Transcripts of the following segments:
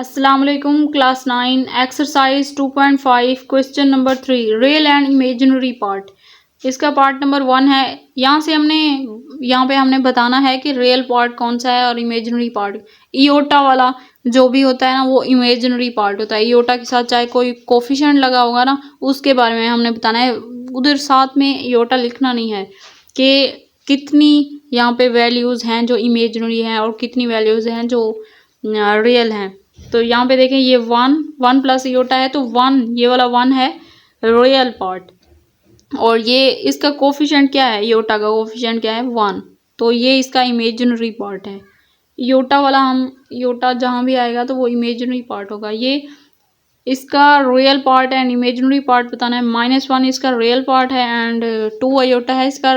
अस्सलाम वालेकुम। Class 9 exercise 2.5 question number 3 real and imaginary part. इसका पार्ट नंबर 1 है। यहाँ पे हमने बताना है कि रियल पार्ट कौन सा है और इमेजिनरी पार्ट। इयोटा वाला जो भी होता है ना वो इमेजिनरी पार्ट होता है। इयोटा के साथ चाहे कोई कोफिशिएंट लगा होगा ना उसके बारे में हमने बताना है। उधर साथ में इयोटा लिखना नहीं है कि कितनी यहाँ पे वैल्यूज़ हैं जो इमेजिनरी हैं और कितनी वैल्यूज़ हैं जो रियल हैं। तो यहाँ पे देखें ये 1 प्लस इयोटा है तो 1 ये वाला 1 है रियल पार्ट और ये इसका कोफिशिएंट क्या है, इयोटा का कोफिशिएंट क्या है 1, तो ये इसका इमेजिनरी पार्ट है। इयोटा वाला हम इयोटा जहाँ भी आएगा तो वो इमेजिनरी पार्ट होगा। ये इसका real part and imaginary part बताना है। -1 इसका रियल पार्ट है एंड 2 इयोटा है इसका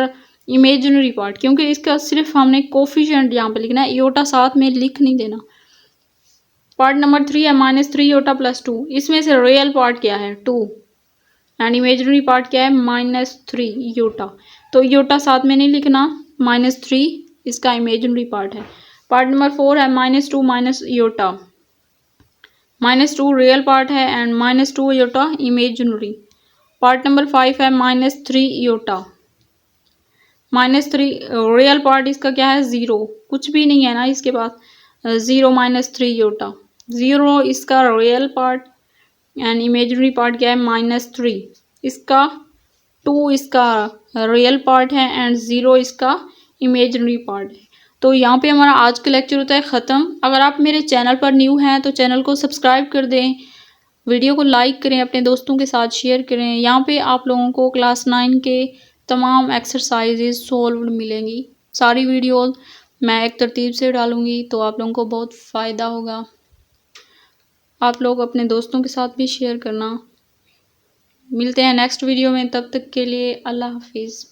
इमेजिनरी पार्ट, क्योंकि इसका सिर्फ हमने कोफिशिएंट यहाँ पे लिखना है, इयोटा साथ में लिख नहीं देना। पार्ट नंबर 3 है -3 इयोटा प्लस 2। इसमें से रियल पार्ट क्या है 2 एंड इमेजिनरी पार्ट क्या है -3 इयोटा। तो इयोटा साथ में नहीं लिखना, -3 इसका इमेजिनरी पार्ट है। पार्ट नंबर 4 है -2 माइनस इयोटा। -2 रियल पार्ट है एंड -2 इयोटा इमेजिनरी। पार्ट नंबर 5 है -3 इयोटा। -3 रियल पार्ट इसका क्या है 0, कुछ भी नहीं है ना इसके पास। 0 -3 इयोटा, 0 इसका real part and imaginary part क्या है -3 इसका। 2 इसका रियल पार्ट है एंड 0 इसका इमेजिनरी पार्ट है। तो यहाँ पे हमारा आज का लेक्चर होता है ख़त्म। अगर आप मेरे चैनल पर न्यू हैं तो चैनल को सब्सक्राइब कर दें, वीडियो को लाइक करें, अपने दोस्तों के साथ शेयर करें। यहाँ पे आप लोगों को क्लास 9 के तमाम एक्सरसाइजेज सोल्व्ड मिलेंगी। सारी वीडियो मैं एक तरतीब से डालूँगी तो आप लोगों को बहुत फ़ायदा होगा। आप लोग अपने दोस्तों के साथ भी शेयर करना। मिलते हैं नेक्स्ट वीडियो में, तब तक के लिए अल्लाह हाफिज़।